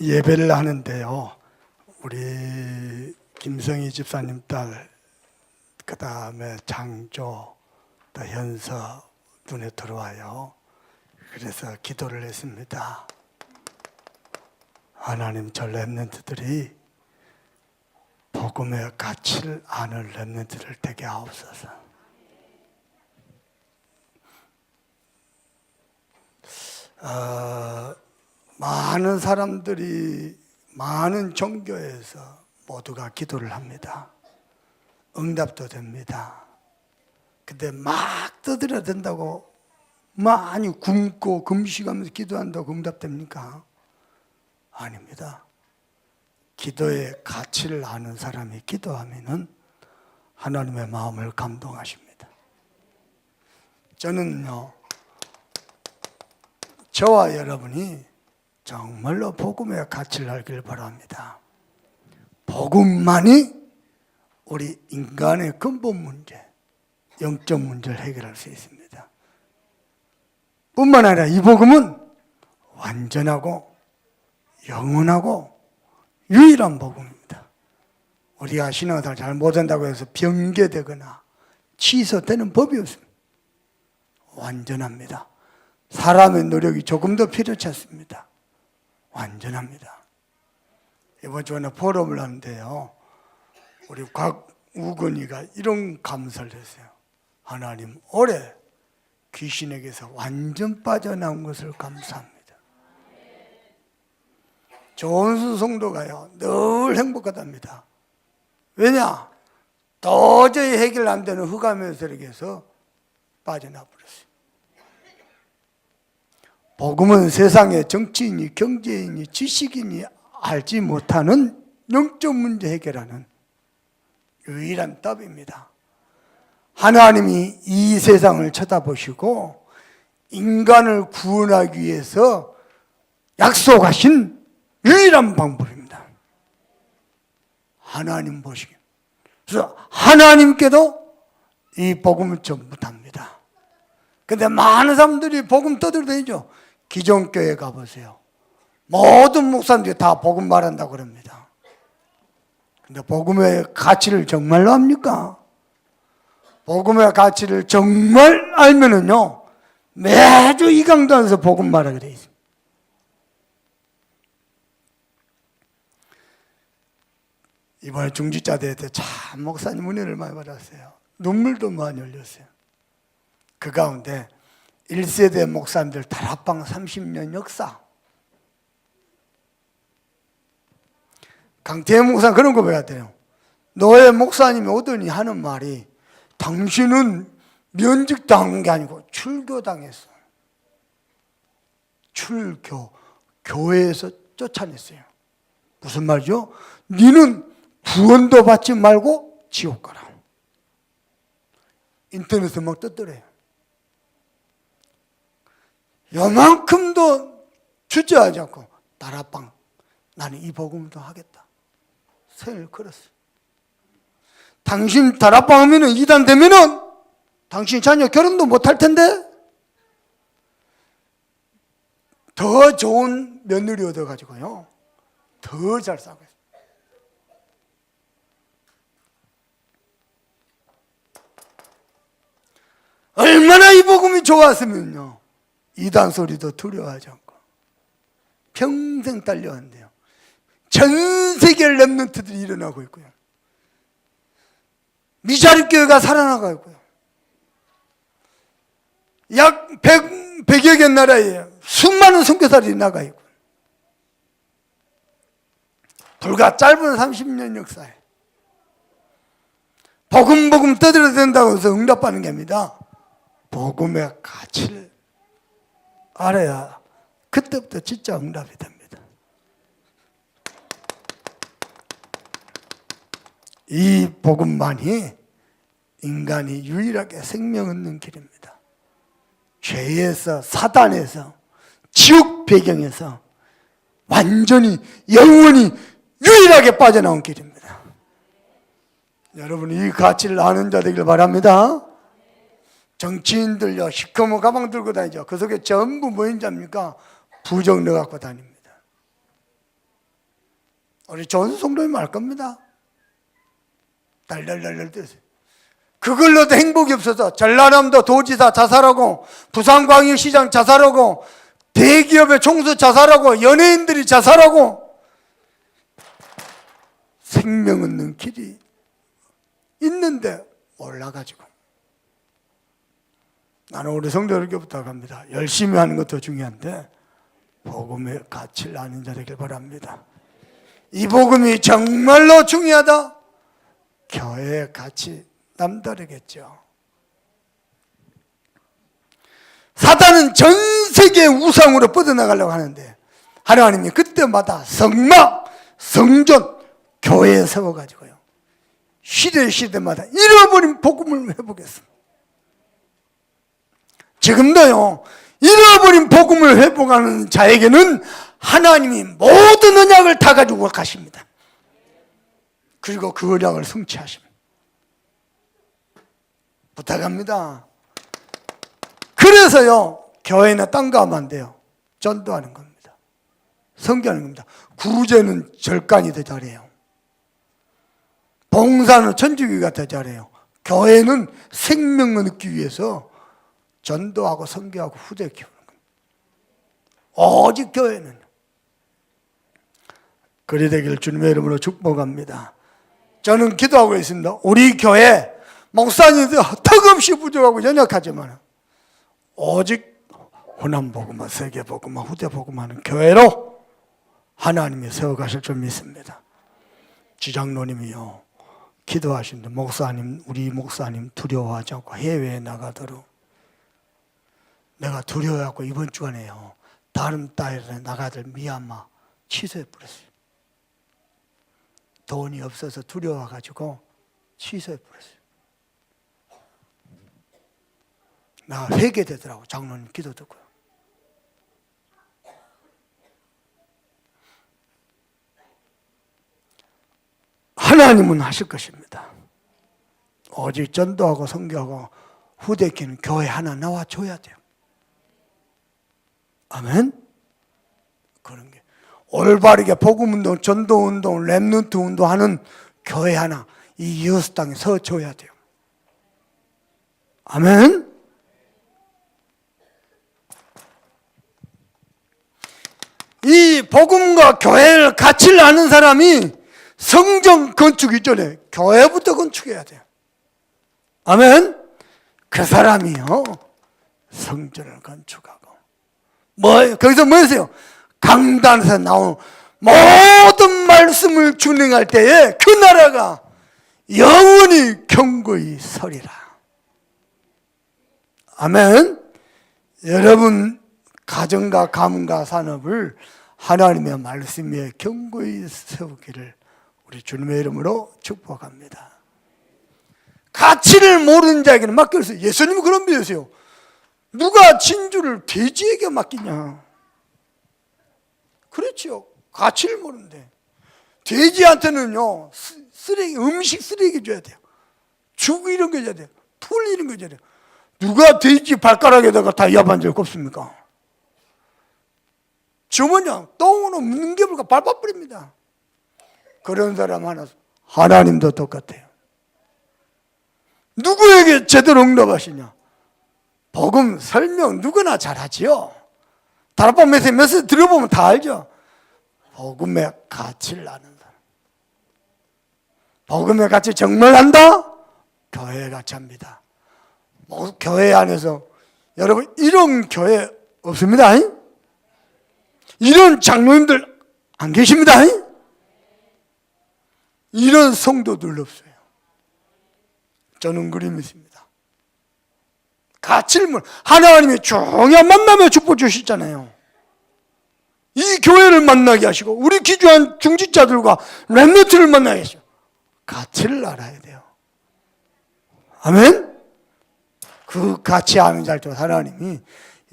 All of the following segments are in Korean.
예배를 하는데요, 우리 김성희 집사님 딸, 그 다음에 장조, 또 현서 눈에 들어와요. 그래서 기도를 했습니다. 하나님, 저 렘넌트들이 복음의 가치를 아는 렘넌트를 되게 하옵소서. 많은 사람들이 많은 종교에서 모두가 기도를 합니다. 응답도 됩니다. 근데 막 떠들어야 된다고 많이 굶고 금식하면서 기도한다고 응답됩니까? 아닙니다. 기도의 가치를 아는 사람이 기도하면은 하나님의 마음을 감동하십니다. 저는요, 저와 여러분이 정말로 복음의 가치를 알길 바랍니다. 복음만이 우리 인간의 근본 문제, 영적 문제를 해결할 수 있습니다. 뿐만 아니라 이 복음은 완전하고 영원하고 유일한 복음입니다. 우리가 신앙생활 잘 못한다고 해서 변개되거나 취소되는 법이 없습니다. 완전합니다. 사람의 노력이 조금 더 필요치 않습니다. 완전합니다. 이번 주에 포럼을 하는데요, 우리 곽우건이가 이런 감사를 했어요. 하나님, 올해 귀신에게서 완전 빠져나온 것을 감사합니다. 조은수 성도가요, 늘 행복하답니다. 왜냐? 도저히 해결 안 되는 흑암에서에게서 빠져나와 버렸어요. 복음은 세상의 정치인이, 경제인이, 지식인이 알지 못하는 영적 문제 해결하는 유일한 답입니다. 하나님이 이 세상을 쳐다보시고 인간을 구원하기 위해서 약속하신 유일한 방법입니다. 하나님 보시기. 그래서 하나님께도 이 복음을 전부합니다. 근데 많은 사람들이 복음 떠들어다니죠. 기존 교회 가보세요. 모든 목사님들이 다 복음 말한다고 그럽니다. 근데 복음의 가치를 정말로 합니까? 복음의 가치를 정말 알면은요, 매주 이 강단에서 복음 말하게 돼 있습니다. 이번에 중지자 대회 때 참 목사님 은혜를 많이 받았어요. 눈물도 많이 흘렸어요. 그 가운데 1세대 목사님들 다락방 30년 역사, 강태현 목사는 그런 거 배워야 돼요. 노예 목사님이 오더니 하는 말이, 당신은 면직당한 게 아니고 출교당했어. 교회에서 쫓아냈어요. 무슨 말이죠? 니는 구원도 받지 말고 지옥 가라. 인터넷에 막 떴더래요. 요만큼도 주저하지 않고 다락방, 나는 이 복음도 하겠다. 선을 걸었어요. 당신 다락방 하면은 이단 되면은 당신 자녀 결혼도 못할 텐데 더 좋은 며느리 얻어가지고요, 더 잘 살고 있어요. 얼마나 이 복음이 좋았으면요, 이단 소리도 두려워하지 않고 평생 달려왔는데요, 전 세계 렘넌트들이 일어나고 있고요, 미자립교회가 살아나가고 있고요, 약 100여 개 나라에 수많은 선교사들이 나가 있고, 불과 짧은 30년 역사에 복음 떠들어야 된다고 해서 응답받는 게 아닙니다. 복음의 가치를 알아야 그때부터 진짜 응답이 됩니다. 이 복음만이 인간이 유일하게 생명 얻는 길입니다. 죄에서, 사단에서, 지옥 배경에서 완전히 영원히 유일하게 빠져나온 길입니다. 여러분, 이 가치를 아는 자 되길 바랍니다. 정치인들요, 시커먼 가방 들고 다니죠. 그 속에 전부 뭐인 줄 압니까? 부정력 갖고 다닙니다. 우리 좋은 성도님 알 겁니다. 달달달달 뛰었어요. 그걸로도 행복이 없어서 전라남도 도지사 자살하고 부산광역시장 자살하고 대기업의 총수 자살하고 연예인들이 자살하고 생명 없는 길이 있는데 몰라가지고 나는 우리 성도들에게 부탁합니다. 열심히 하는 것도 중요한데 복음의 가치를 아는 자 되길 바랍니다. 이 복음이 정말로 중요하다? 교회의 가치 남다르겠죠. 사단은 전 세계 우상으로 뻗어나가려고 하는데 하나님이 그때마다 성막, 성전, 교회에 세워가지고요 시대마다 잃어버린 복음을 회복했습니다. 지금도요 잃어버린 복음을 회복하는 자에게는 하나님이 모든 언약을 다 가지고 가십니다. 그리고 그 언약을 성취하십니다. 부탁합니다. 그래서요 교회는 딴 거 하면 안 돼요. 전도하는 겁니다. 선교하는 겁니다. 구제는 절간이 더 잘해요. 봉사는 천주교가 더 잘해요. 교회는 생명을 얻기 위해서 전도하고 선교하고 후대 키우는 겁니다. 오직 교회는 그리 되기를 주님의 이름으로 축복합니다. 저는 기도하고 있습니다. 우리 교회 목사님들 턱없이 부족하고 연약하지만 오직 호남복음화, 세계복음화, 후대복음화는 교회로 하나님이 세워가실 줄 믿습니다. 지장로님이요 기도하시는데 목사님, 우리 목사님 두려워하지 않고 해외에 나가도록 내가 두려워하고 이번 주간에요 다른 딸에 나가들 미얀마 취소해버렸어요. 돈이 없어서 두려워가지고 취소해버렸어요. 나 회개되더라고. 장로님 기도 듣고요. 하나님은 하실 것입니다. 오직 전도하고 선교하고 후대기는 교회 하나 나와줘야 돼요. 아멘? 그런 게 올바르게 복음운동, 전도운동, 렘넌트 운동하는 교회 하나 이 이웃 땅에 서줘야 돼요. 아멘? 이 복음과 교회를 가치를 아는 사람이 성전 건축 이전에 교회부터 건축해야 돼요. 아멘? 그 사람이요 성전을 건축하고 거기서 뭐였어요? 강단에서 나온 모든 말씀을 준행할 때에 그 나라가 영원히 견고히 서리라. 아멘? 여러분 가정과 가문과 산업을 하나님의 말씀에 견고히 세우기를 우리 주님의 이름으로 축복합니다. 가치를 모르는 자에게는 맡겼어요. 예수님은 그런 비유세요. 누가 진주를 돼지에게 맡기냐? 그렇죠. 가치를 모르는데 돼지한테는요 쓰레기, 음식 쓰레기 줘야 돼요. 죽 이런 거 줘야 돼요. 풀 이런 거 줘야 돼요. 누가 돼지 발가락에다가 다이아 반지를 꼽습니까? 주머니야 똥으로 문개불과 밟아버립니다. 그런 사람 하나님도 똑같아요. 누구에게 제대로 응답하시냐? 복음 설명 누구나 잘하지요. 다락방 메시지 들어보면 다 알죠. 복음의 가치를 아는 사람, 복음의 가치 정말 안다? 교회 같이 합니다. 교회 안에서 여러분 이런 교회 없습니다. 이런 장로님들 안 계십니다. 이런 성도들 없어요. 저는 그리 믿습니다. 가치를 하나님이 중요한 만남에 축복 주시잖아요. 이 교회를 만나게 하시고 우리 기주한 중직자들과 렘넌트를 만나게 하시고 가치를 알아야 돼요. 아멘? 그 가치 아는 자들 하나님이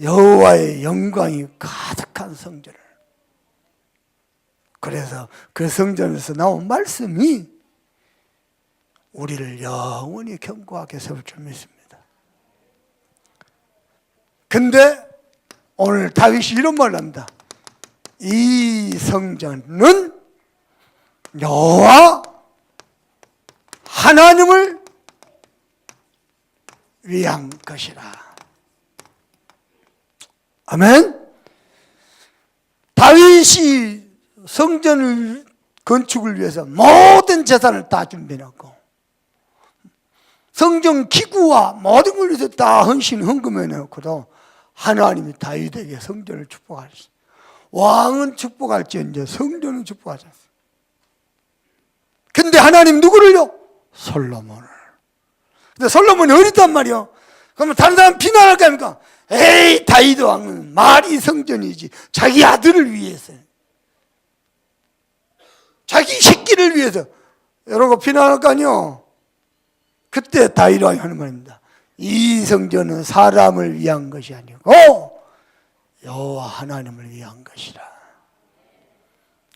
여호와의 영광이 가득한 성전을, 그래서 그 성전에서 나온 말씀이 우리를 영원히 견고하게 세울 줄 믿습니다. 근데 오늘 다윗이 이런 말을 합니다. 이 성전은 여호와 하나님을 위한 것이라. 아멘. 다윗이 성전을 건축을 위해서 모든 재산을 다 준비해놓고 성전 기구와 모든 걸 위해서 다 헌금해놓고도 하나님이 다윗에게 성전을 축복하셨어요. 왕은 축복할지언정 성전은 축복하지 않았어요. 근데 하나님 누구를요? 솔로몬을. 근데 솔로몬이 어리단 말이요. 그러면 다른 사람 비난할 거 아닙니까? 에이, 다윗 왕은 말이 성전이지 자기 아들을 위해서, 자기 새끼를 위해서 이러고 비난할 거 아니요. 그때 다윗 왕이 하는 말입니다. 이 성전은 사람을 위한 것이 아니고 여호와 하나님을 위한 것이라.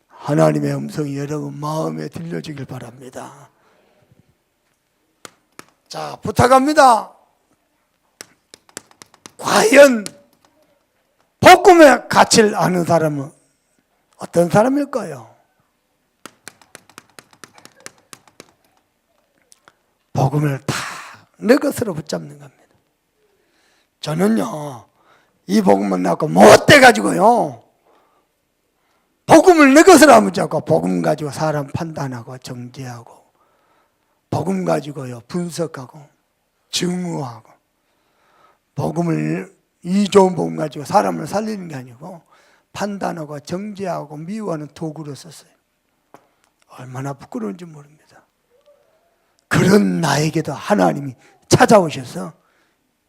하나님의 음성이 여러분 마음에 들려지길 바랍니다. 자, 부탁합니다. 과연 복음의 가치를 아는 사람은 어떤 사람일까요? 복음을 다 내 것으로 붙잡는 겁니다. 저는요, 이 복음만 낳고 못 돼가지고요, 복음을 내 것으로 안 붙잡고 복음 가지고 사람 판단하고 정죄하고 복음 가지고요 분석하고 증오하고, 복음을, 이 좋은 복음 가지고 사람을 살리는 게 아니고 판단하고 정죄하고 미워하는 도구로 썼어요. 얼마나 부끄러운지 모릅니다. 그런 나에게도 하나님이 찾아오셔서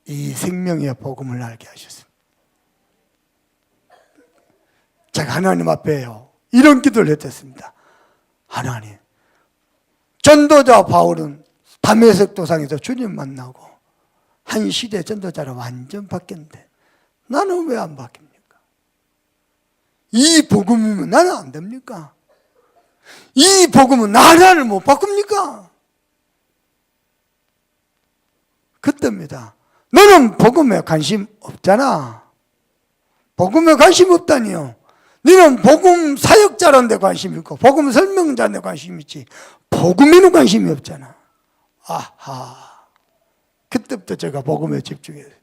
이 생명의 복음을 알게 하셨습니다. 제가 하나님 앞에요 이런 기도를 했었습니다. 하나님, 전도자 바울은 다메섹 도상에서 주님 만나고 한 시대 전도자로 완전 바뀌었는데 나는 왜 안 바뀝니까? 이 복음이면 나는 안 됩니까? 이 복음은 나를 못 바꿉니까? 그때입니다. 너는 복음에 관심 없잖아. 복음에 관심 없다니요. 너는 복음 사역자라는 데 관심 있고 복음 설명자라는 데 관심 있지 복음에는 관심이 없잖아. 아하. 그때부터 제가 복음에 집중했어요.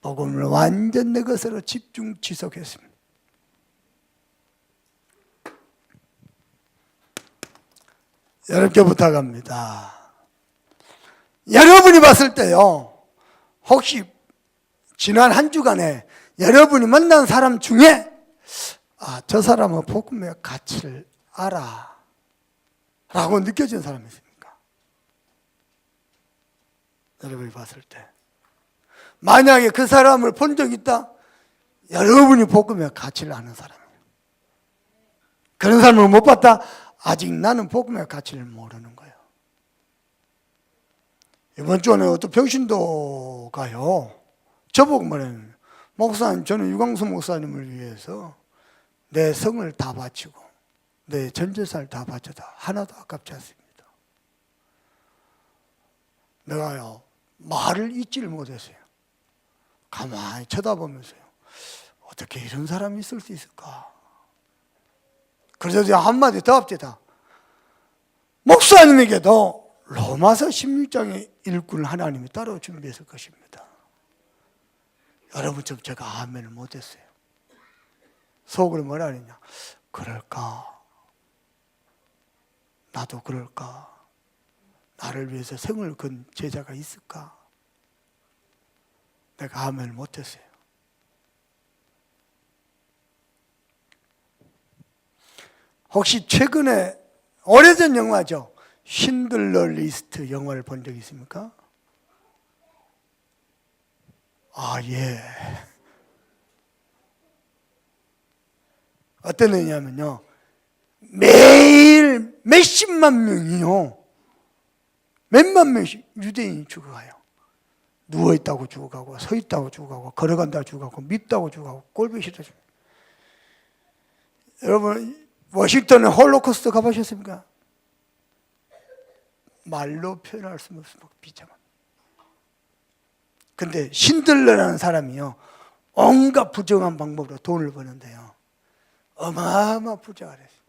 복음을 완전 내 것으로 집중 지속했습니다. 여러분께 부탁합니다. 여러분이 봤을 때요, 혹시 지난 한 주간에 여러분이 만난 사람 중에 저 사람은 복음의 가치를 알아 라고 느껴지는 사람이 있습니까? 여러분이 봤을 때 만약에 그 사람을 본 적 있다? 여러분이 복음의 가치를 아는 사람이에요. 그런 사람을 못 봤다? 아직 나는 복음의 가치를 모르는 거예요. 이번 주에는 어떤 병신도가요 저보고 말해요. 목사님, 저는 유광수 목사님을 위해서 내 성을 다 바치고 내 전재산을 다 바쳐도 하나도 아깝지 않습니다. 내가요 말을 잊지를 못했어요. 가만히 쳐다보면서요, 어떻게 이런 사람이 있을 수 있을까? 그래서 제가 한마디 더 합시다. 목사님에게도 로마서 16장의 일꾼을 하나님이 따로 준비했을 것입니다. 여러분처럼 제가 아멘을 못했어요. 속으로 뭐라 하느냐, 그럴까? 나도 그럴까? 나를 위해서 생을 건 제자가 있을까? 내가 아멘을 못했어요. 혹시 최근에 오래전 영화죠, 신들러 리스트 영화를 본 적 있습니까? 예. 어떤 의미냐면요, 매일 몇십만 명이요, 몇만 명씩 유대인이 죽어가요. 누워있다고 죽어가고 서있다고 죽어가고 걸어간다고 죽어가고 밉다고 죽어가고 꼴보기 싫다 죽어가고. 여러분 워싱턴에 홀로코스트 가보셨습니까? 말로 표현할 수 없을 만큼 비참합니다. 근데 신들러라는 사람이요, 온갖 부정한 방법으로 돈을 버는데요, 어마어마 부자가 됐어요.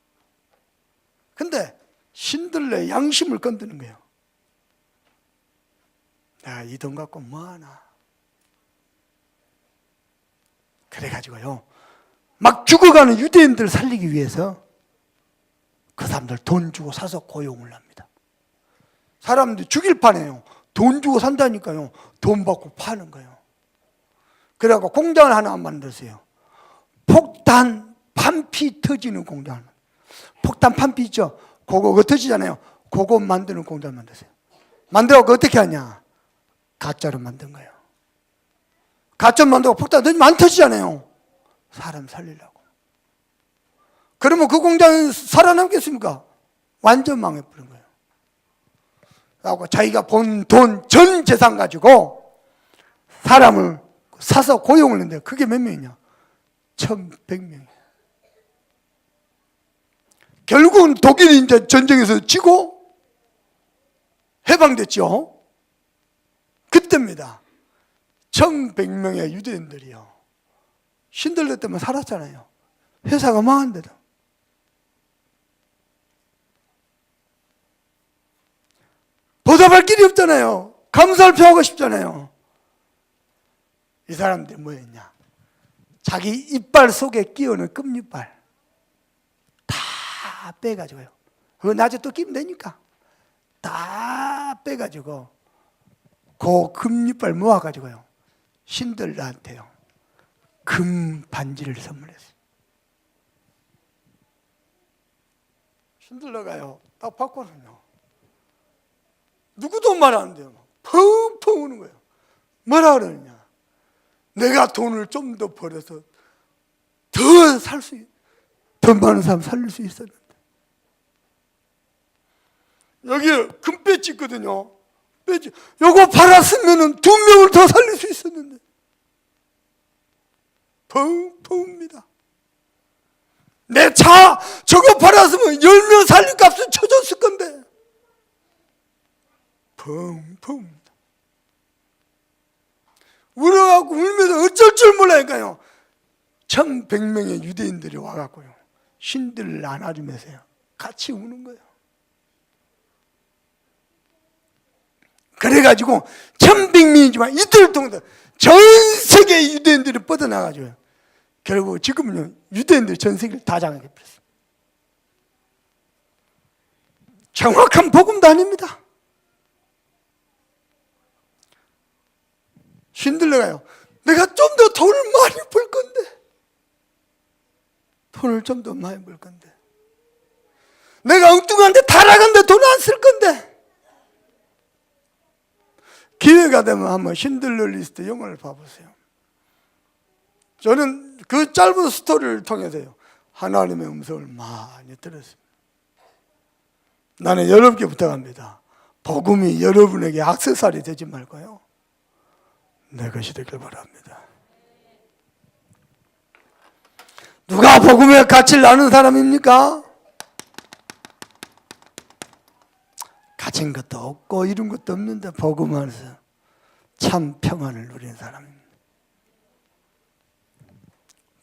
근데 신들레 양심을 건드는 거예요. 내가 이 돈 갖고 뭐하나. 그래가지고요, 막 죽어가는 유대인들 살리기 위해서 그 사람들 돈 주고 사서 고용을 합니다. 사람들이 죽일 판에요, 돈 주고 산다니까요, 돈 받고 파는 거예요. 그래갖고 공장을 하나 만들었어요. 폭탄 판피 터지는 공장을. 폭탄 판피 있죠? 그거 터지잖아요. 그거 만드는 공장을 만들었어요. 만들어갖고 어떻게 하냐? 가짜로 만든 거예요. 가짜 만들고 폭탄 던지면 안 터지잖아요. 사람 살리려고. 그러면 그 공장은 살아남겠습니까? 완전 망해버린 거예요. 그래서 자기가 본 돈 전 재산 가지고 사람을 사서 고용을 했는데 그게 몇 명이냐? 1,100명이에요. 결국은 독일이 이제 전쟁에서 지고 해방됐죠. 그때입니다. 1,100명의 유대인들이요, 신들레 때문에 살았잖아요. 회사가 망한데도. 보답할 길이 없잖아요. 감사를 표하고 싶잖아요. 이 사람들이 뭐였냐? 자기 이빨 속에 끼우는 끝이빨 다 빼가지고요, 그거 나중에 또 끼면 되니까 다 빼가지고 그 금이빨 모아가지고요, 신들한테요 금 반지를 선물했어요. 신들러가요 딱 받고는요, 누구도 말 안 돼요. 펑펑 우는 거예요. 뭐라 그러느냐? 내가 돈을 좀 더 벌어서 더 살 수, 더 많은 사람 살릴 수 있었는데. 여기에 금 배지 있거든요. 배지. 요거 팔았으면은 2명을 더 살릴 수 있었는데. 펑펑입니다. 내 차 저거 팔았으면 10명 살릴 값을 쳐줬을 건데. 펑펑입니다. 울어갖고 울면서 어쩔 줄 몰라니까요. 1,100명의 유대인들이 와갖고요, 신들을 안아주면서요 같이 우는 거예요. 그래가지고 1,100명이지만 이틀 동안 전 세계 유대인들이 뻗어나가지고요, 결국 지금은요 유대인들이 전 세계를 다 장악해 버렸어요. 정확한 복음도 아닙니다. 신들레가요, 내가 좀 더 돈을 많이 벌 건데, 돈을 좀 더 많이 벌 건데, 내가 엉뚱한데 타락한데 돈 안 쓸 건데. 기회가 되면 한번 신들러 리스트 영화를 봐보세요. 저는 그 짧은 스토리를 통해서요 하나님의 음성을 많이 들었습니다. 나는 여러분께 부탁합니다. 복음이 여러분에게 액세서리 되지 말고요, 내 것이 되길 바랍니다. 누가 복음의 가치를 아는 사람입니까? 가진 것도 없고 이룬 것도 없는데 복음 안에서 참 평안을 누리는 사람입니다.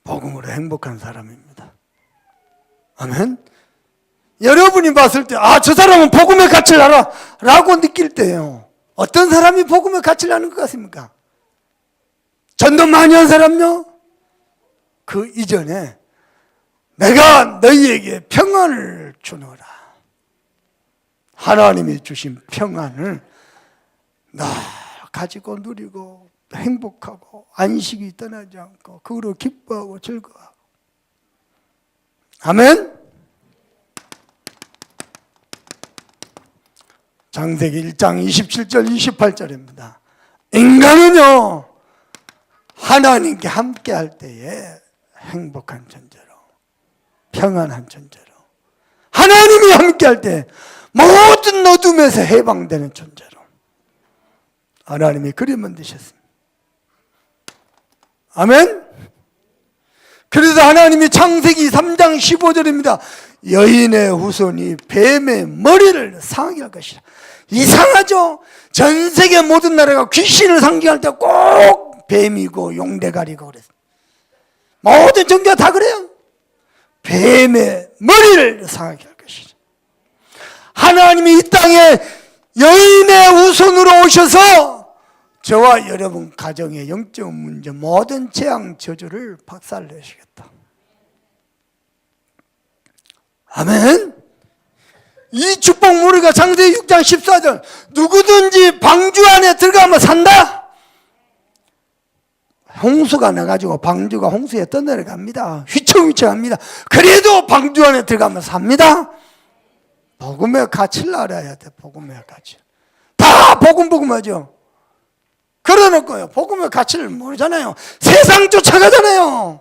복음으로 행복한 사람입니다. 아멘. 여러분이 봤을 때 저 사람은 복음의 가치를 알아 라고 느낄 때요, 어떤 사람이 복음의 가치를 아는 것 같습니까? 전도 많이 한 사람요? 그 이전에 내가 너희에게 평안을 주노라. 하나님이 주신 평안을 나 가지고 누리고 행복하고 안식이 떠나지 않고 그로 기뻐하고 즐거워하고. 아멘. 창세기 1장 27절 28절입니다. 인간은요 하나님께 함께 할 때에 행복한 존재로, 평안한 존재로, 하나님이 함께 할 때 모든 어둠에서 해방되는 존재로 하나님이 그림 만드셨습니다. 아멘. 그래서 하나님이 창세기 3장 15절입니다. 여인의 후손이 뱀의 머리를 상하게 할 것이라. 이상하죠? 전 세계 모든 나라가 귀신을 상징할 때 꼭 뱀이고 용대가리고 그랬어요. 모든 종교가 다 그래요. 뱀의 머리를 상하게 할 것이라. 하나님이 이 땅에 여인의 후손으로 오셔서 저와 여러분 가정의 영적 문제, 모든 재앙 저주를 박살내시겠다. 아멘. 이 축복 무리가 창세기 6장 14절 누구든지 방주 안에 들어가면 산다. 홍수가 나가지고 방주가 홍수에 떠내려갑니다. 휘청휘청합니다. 그래도 방주 안에 들어가면 삽니다. 복음의 가치를 알아야 돼. 복음의 가치. 다 복음하죠. 그러놓고요, 복음의 가치를 모르잖아요. 세상 쫓아가잖아요.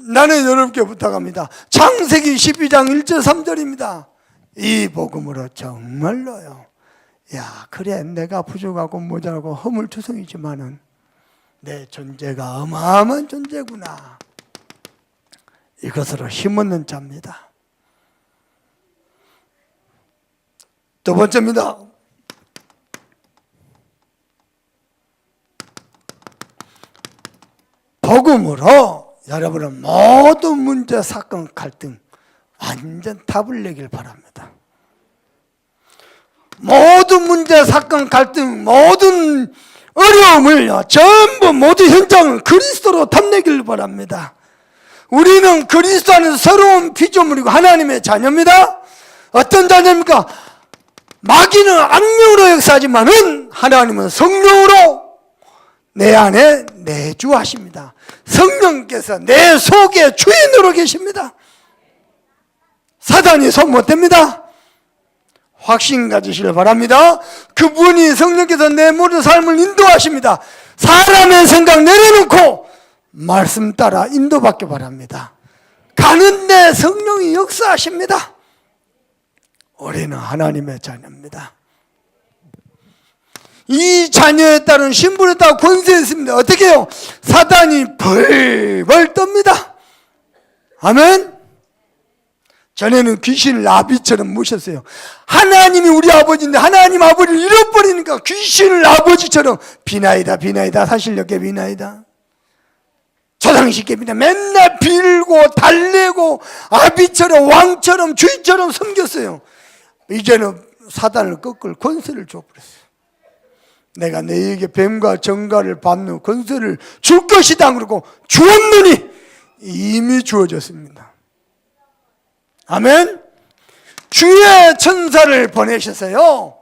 나는 여러분께 부탁합니다. 창세기 12장 1절 3절입니다. 이 복음으로 정말로요, 야, 그래, 내가 부족하고 모자라고 허물투성이지만은 내 존재가 어마어마한 존재구나, 이것으로 힘없는 자입니다. 두 번째입니다. 복음으로 여러분은 모든 문제, 사건, 갈등 완전 답을 내길 바랍니다. 모든 문제, 사건, 갈등, 모든 어려움을 전부 모두 현장을 그리스도로 탐내길 바랍니다. 우리는 그리스도 안에서 새로운 피조물이고 하나님의 자녀입니다. 어떤 자녀입니까? 마귀는 악령으로 역사하지만은 하나님은 성령으로 내 안에 내주하십니다. 성령께서 내 속에 주인으로 계십니다. 사단이 손 못 댑니다. 확신 가지시길 바랍니다. 그분이, 성령께서 내 모든 삶을 인도하십니다. 사람의 생각 내려놓고 말씀 따라 인도받기 바랍니다. 가는데 성령이 역사하십니다. 우리는 하나님의 자녀입니다. 이 자녀에 따른 신분에 따라 권세에 있습니다. 어떻게 해요? 사단이 벌벌 떱니다. 아멘. 전에는 귀신을 나비처럼 모셨어요. 하나님이 우리 아버지인데 하나님 아버지를 잃어버리니까 귀신을 아버지처럼 비나이다 비나이다 사실력게 비나이다 조상식게 비나 맨날 빌고 달래고 아비처럼 왕처럼 주인처럼 섬겼어요. 이제는 사단을 꺾을 권세를 줘버렸어요. 내가 너희에게 뱀과 정갈을 밟는 권세를 줄 것이다 그러고 주었느니 이미 주어졌습니다. 아멘. 주의 천사를 보내셔서요,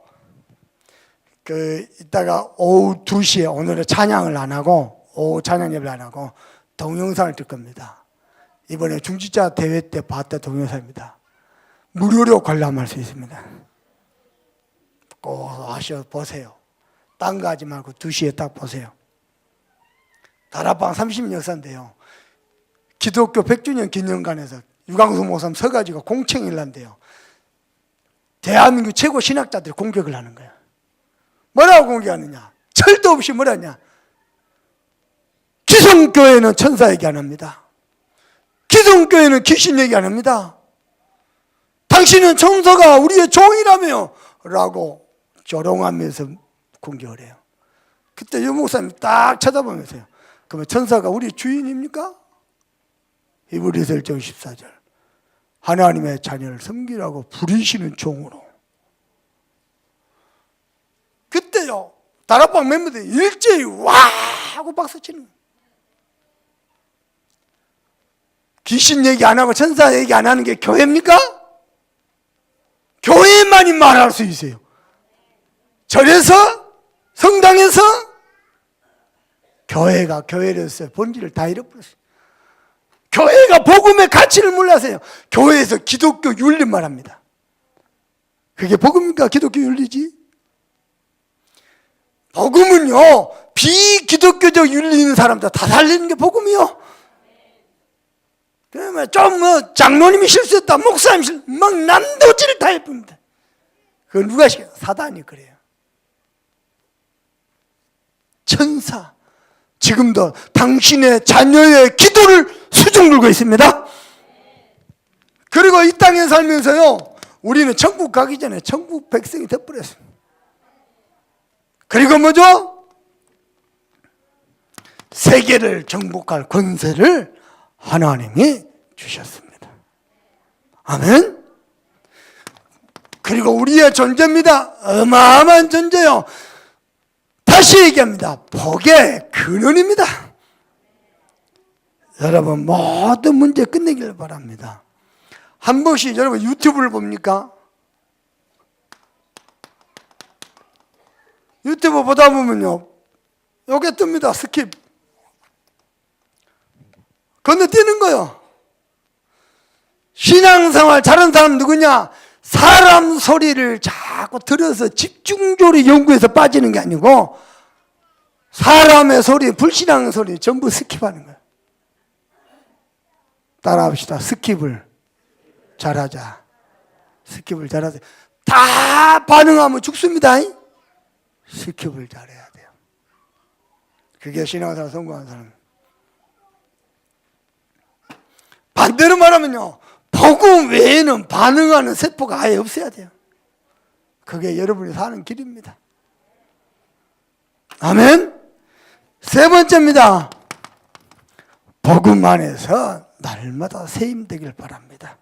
이따가 오후 2시에 오늘은 찬양을 안 하고, 오후 찬양 예배를 안 하고 동영상을 뜰 겁니다. 이번에 중지자 대회 때 봤던 동영상입니다. 무료로 관람할 수 있습니다. 꼭 와서 보세요. 딴 거 하지 말고 2시에 딱 보세요. 다락방 30년 역사인데요, 기독교 100주년 기념관에서 유광수 목사님 서가지고 공청회를 한대요. 대한민국 최고 신학자들이 공격을 하는 거야. 뭐라고 공격하느냐? 철도 없이 뭐라냐? 기성교회는 천사 얘기 안 합니다. 기성교회는 귀신 얘기 안 합니다. 당신은 천사가 우리의 종이라며 라고 조롱하면서 공격을 해요. 그때 유 목사님 딱 쳐다보면서요, 그러면 천사가 우리 주인입니까? 히브리서 1장 14절 하나님의 자녀를 섬기라고 부리시는 종으로. 그때요, 다락방 멤버들이 일제히 와 하고 박수치는 거예요. 귀신 얘기 안 하고 천사 얘기 안 하는 게 교회입니까? 교회만이 말할 수 있어요. 절에서, 성당에서 교회가 교회로서 본질을 다 잃어버렸어요. 교회가 복음의 가치를 몰라서요, 교회에서 기독교 윤리 말합니다. 그게 복음입니까? 기독교 윤리지? 복음은요, 비기독교적 윤리 있는 사람들 다 살리는 게 복음이요. 그러면 좀 장로님이 실수했다, 목사님 실수, 막 난도질을 다 해봅니다. 그걸 누가 시켜요? 사단이 그래요. 천사, 지금도 당신의 자녀의 기도를 수중 들고 있습니다. 그리고 이 땅에 살면서요, 우리는 천국 가기 전에 천국 백성이 돼버렸습니다. 그리고 뭐죠? 세계를 정복할 권세를 하나님이 주셨습니다. 아멘. 그리고 우리의 존재입니다. 어마어마한 존재요. 다시 얘기합니다. 복의 근원입니다. 여러분 모든 문제 끝내기를 바랍니다. 한 번씩 여러분 유튜브를 봅니까? 유튜브 보다 보면요, 요게 뜹니다. 스킵. 건너뛰는 거요. 신앙생활 잘하는 사람 누구냐? 사람 소리를 자꾸 들어서 집중적으로 연구해서 빠지는 게 아니고 사람의 소리, 불신앙의 소리 전부 스킵하는 거예요. 따라합시다. 스킵을 잘하자. 스킵을 잘하자. 다 반응하면 죽습니다. 스킵을 잘해야 돼요. 그게 신앙생활 성공하는 사람. 반대로 말하면요, 복음 외에는 반응하는 세포가 아예 없어야 돼요. 그게 여러분이 사는 길입니다. 아멘. 세 번째입니다. 복음 안에서 날마다 세임되길 바랍니다.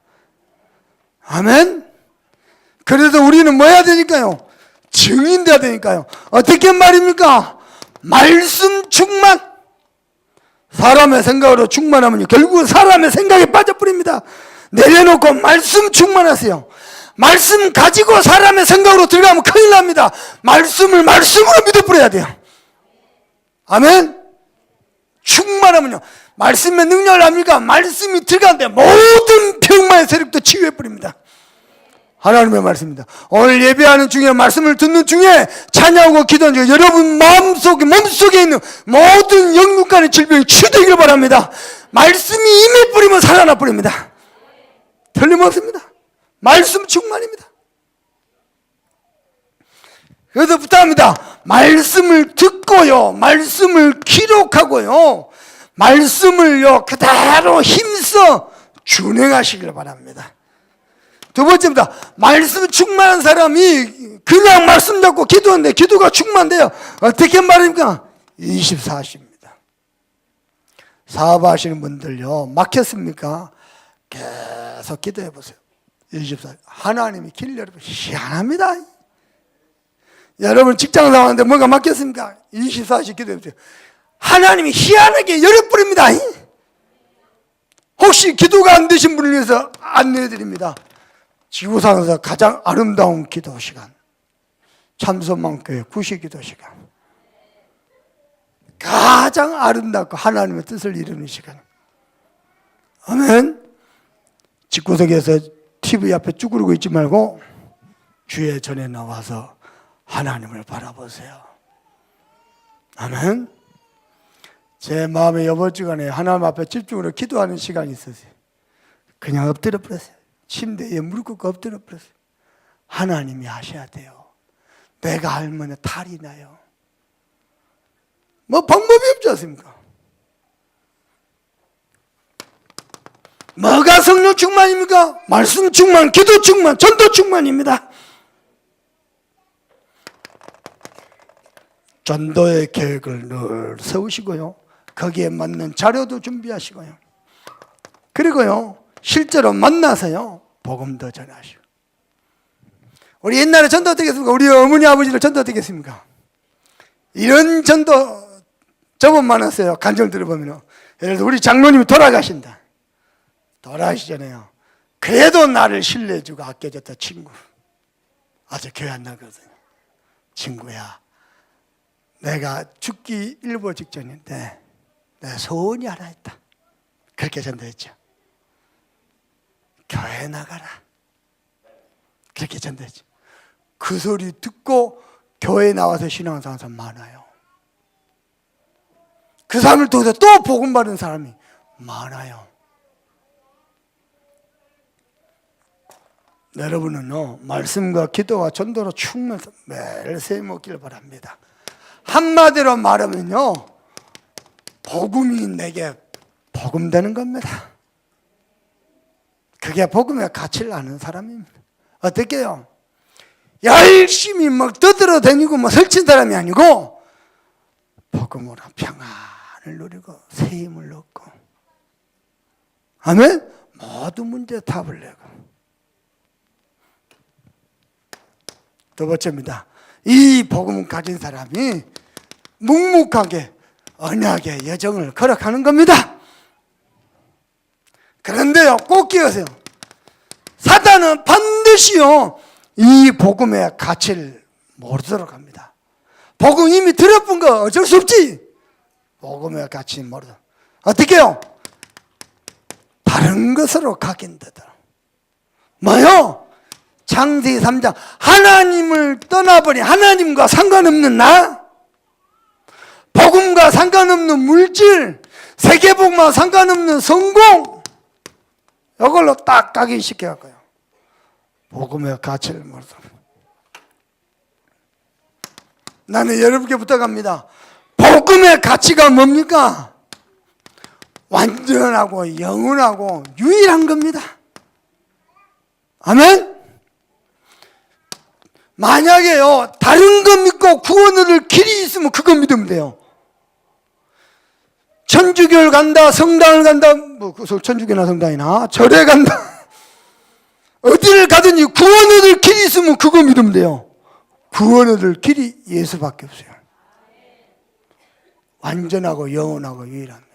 아멘. 그래서 우리는 뭐 해야 되니까요? 증인돼야 되니까요. 어떻게 말입니까? 말씀 충만. 사람의 생각으로 충만하면요, 결국은 사람의 생각에 빠져버립니다. 내려놓고 말씀 충만하세요. 말씀 가지고 사람의 생각으로 들어가면 큰일 납니다. 말씀을 말씀으로 믿어버려야 돼요. 아멘. 충만하면요, 말씀의 능력을 합니까? 말씀이 들어가는데 모든 병마의 세력도 치유해버립니다. 하나님의 말씀입니다. 오늘 예배하는 중에, 말씀을 듣는 중에, 찬양하고 기도하는 중에 여러분 마음속에, 몸속에 있는 모든 영육간의 질병이 치유되기를 바랍니다. 말씀이 임해버리면 살아나 버립니다. 틀림없습니다. 말씀 충만입니다. 그래서 부탁합니다. 말씀을 듣고요, 말씀을 기록하고요, 말씀을요 그대로 힘써 준행하시길 바랍니다. 두 번째입니다. 말씀 충만한 사람이 그냥 말씀 잡고 기도하는데 기도가 충만돼요. 어떻게 말입니까? 24시입니다. 사업하시는 분들요, 막혔습니까? 계속 기도해 보세요. 24시. 하나님이 길 열어보세요. 희한합니다. 여러분 직장 나왔는데 뭐가 막혔습니까? 24시 기도해 보세요. 하나님이 희한하게 열어버립니다. 혹시 기도가 안 되신 분을 위해서 안내해 드립니다. 지구상에서 가장 아름다운 기도 시간, 참선만교회 구시기도 시간, 가장 아름답고 하나님의 뜻을 이루는 시간. 아멘. 집구석에서 TV 앞에 쭈그리고 있지 말고 주의 전에 나와서 하나님을 바라보세요. 아멘. 제 마음에 이번 주간에 하나님 앞에 집중으로 기도하는 시간이 있었어요. 그냥 엎드려 버렸어요. 침대에 무릎 꿇고 엎드려 버렸어요. 하나님이 하셔야 돼요. 내가 알면 탈이 나요. 뭐 방법이 없지 않습니까? 뭐가 성령 충만입니까? 말씀 충만, 기도 충만, 전도 충만입니다. 전도의 계획을 늘 세우시고요, 거기에 맞는 자료도 준비하시고요, 그리고요 실제로 만나서요 복음도 전하시고. 우리 옛날에 전도 어떻게 했습니까? 우리 어머니 아버지를 전도 어떻게 했습니까? 이런 전도 저번 많았어요. 간증 들어보면 예를 들어 우리 장로님이 돌아가신다. 돌아가시잖아요. 그래도 나를 신뢰해주고 아껴줬다 친구. 아직 교회 안 나거든요. 친구야, 내가 죽기 일보 직전인데 내 소원이 하나 있다. 그렇게 전도했죠. 교회 나가라. 그렇게 전도했죠. 그 소리 듣고 교회 나와서 신앙생활 사람 많아요. 그 사람을 통해서 또 복음 받은 사람이 많아요. 여러분은요 말씀과 기도와 전도로 충만해서 매일 새 먹기를 바랍니다. 한마디로 말하면요 복음이 내게 복음되는 겁니다. 그게 복음의 가치를 아는 사람입니다. 어떻게요? 열심히 막 떠들어다니고 뭐 설친 사람이 아니고 복음으로 평안을 누리고 새 힘을 얻고, 아멘? 모든 문제에 답을 내고 두 번째입니다. 이 복음을 가진 사람이 묵묵하게 언약의 여정을 걸어가는 겁니다. 그런데요, 꼭 기억하세요. 사단은 반드시요 이 복음의 가치를 모르도록 합니다. 복음 이미 들어본 거 어쩔 수 없지. 복음의 가치 모르도록 어떻게 해요? 다른 것으로 각인되도록. 뭐요? 창세기 3장 하나님을 떠나버린, 하나님과 상관없는 나, 복음과 상관없는 물질, 세계복음과 상관없는 성공, 이걸로 딱 각인시켜갖고요 복음의 가치를 모르도록. 나는 여러분께 부탁합니다. 복음의 가치가 뭡니까? 완전하고 영원하고 유일한 겁니다. 아멘? 만약에요 다른 거 믿고 구원 얻을 길이 있으면 그거 믿으면 돼요. 천주교를 간다, 성당을 간다, 뭐 천주교나 성당이나 절에 간다, 어디를 가든지 구원 얻을 길이 있으면 그거 믿으면 돼요. 구원 얻을 길이 예수밖에 없어요. 완전하고 영원하고 유일합니다.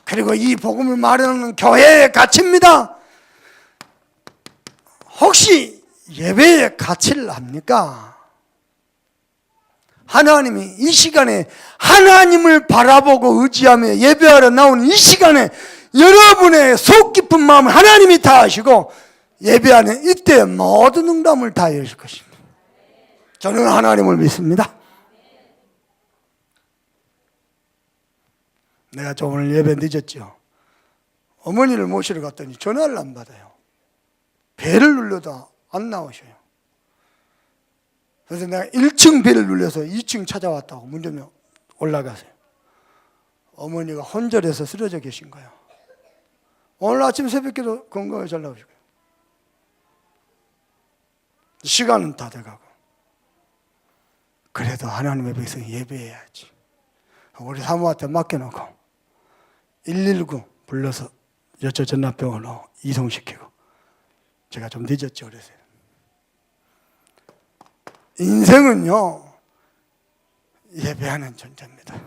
그리고 이 복음을 말하는 교회의 가치입니다. 혹시 예배의 가치를 압니까? 하나님이 이 시간에 하나님을 바라보고 의지하며 예배하러 나오는 이 시간에 여러분의 속 깊은 마음을 하나님이 다 아시고 예배하는 이때 모든 응답을 다 여실 것입니다. 저는 하나님을 믿습니다. 내가 저 오늘 예배 늦었죠. 어머니를 모시러 갔더니 전화를 안 받아요. 배를 눌러도 안 나오셔요. 그래서 내가 1층 배를 눌러서 2층 찾아왔다고 문 좀 올라가세요. 어머니가 혼절해서 쓰러져 계신 거예요. 오늘 아침 새벽에도 건강을 잘 나오시고요. 시간은 다 돼가고. 그래도 하나님의 백성 예배해야지. 우리 사모한테 맡겨놓고 119 불러서 여처 전남병원으로 이송시키고 제가 좀 늦었죠. 그래서 인생은요 예배하는 존재입니다.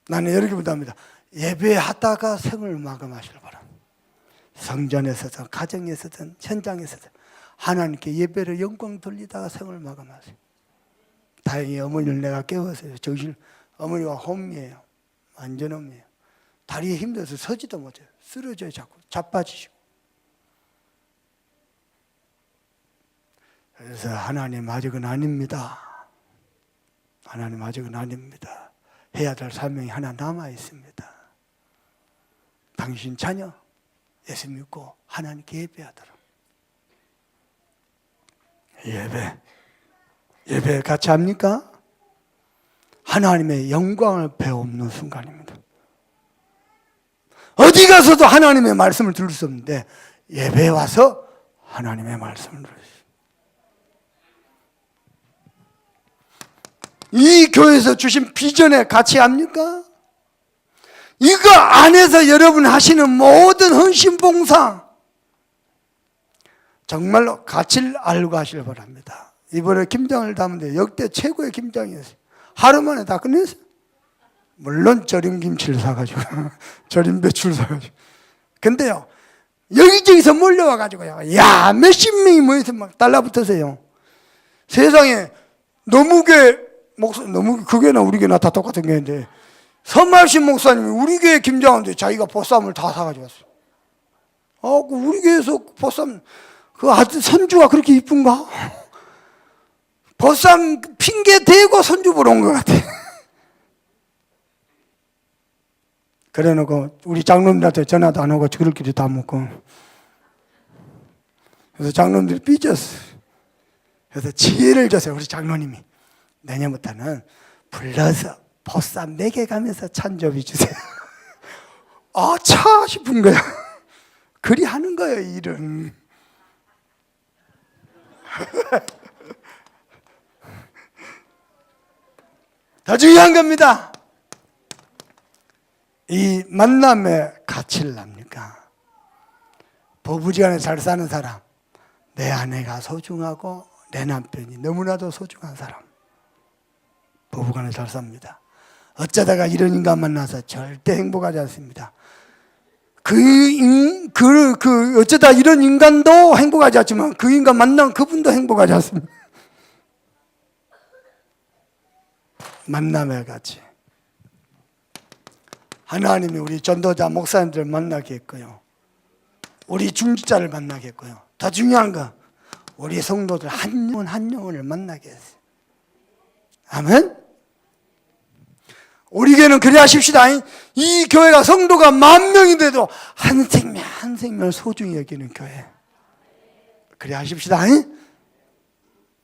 나는 여러분께 부탁합니다. 예배하다가 생을 마감하시길 바랍니다. 성전에서든 가정에서든 현장에서든 하나님께 예배를 영광 돌리다가 생을 마감하세요. 다행히 어머니를 내가 깨웠어요. 정신, 어머니가 홈이에요. 완전 홈이에요. 다리에 힘들어서 서지도 못해요. 쓰러져요. 자꾸 자빠지시고. 그래서 하나님 아직은 아닙니다. 하나님 아직은 아닙니다. 해야 될 사명이 하나 남아 있습니다. 당신 자녀 예수 믿고 하나님께 예배하도록. 예배 같이 합니까? 하나님의 영광을 배우는 순간입니다. 어디 가서도 하나님의 말씀을 들을 수 없는데 예배에 와서 하나님의 말씀을 들을 수 있어요. 이 교회에서 주신 비전에 같이 합니까? 이거 안에서 여러분 하시는 모든 헌신봉사 정말로 가치를 알고 하시길 바랍니다. 이번에 김장을 담는데 역대 최고의 김장이었어요. 하루 만에 다 끝냈어요. 물론 절임 김치를 사가지고 절임 배추를 사가지고. 근데요 여기저기서 몰려와가지고요 야 몇십 명이 모여서 막 달라붙어서요. 세상에 너무게 목사, 너무 그 교회나 우리 교회나 다 똑같은 교회인데 서말신 목사님이 우리 교회 김장하는데 자기가 보쌈을 다 사가지고 왔어요. 그 우리 교회에서 보쌈 그 아들 손주가 그렇게 이쁜가? 보쌈 핑계 대고 손주 보러 온 것 같아. 그래 놓고 우리 장로님들한테 전화도 안 오고 저들끼리 다 먹고. 그래서 장로님들이 삐졌어. 그래서 지혜를 줬어요. 우리 장로님이 내년부터는 불러서 보쌈 4개 가면서 찬조비 주세요. 차 싶은 거야. 그리 하는 거예요 일은. 더 중요한 겁니다. 이 만남의 가치를 압니까? 부부지간에 잘 사는 사람 내 아내가 소중하고 내 남편이 너무나도 소중한 사람. 부부간에 잘 삽니다. 어쩌다가 이런 인간 만나서 절대 행복하지 않습니다. 어쩌다 이런 인간도 행복하지 않지만 그 인간 만난 그분도 행복하지 않습니다. 만남의 가치. 하나님이 우리 전도자 목사님들을 만나게 했고요. 우리 중직자를 만나게 했고요. 더 중요한 건 우리 성도들 한 영혼 한 영혼을 만나게 했어요. 아멘. 우리 교회는 그래 하십시다. 이 교회가 성도가 10,000명인데도 한 생명 한 생명을 소중히 여기는 교회. 그래 하십시다.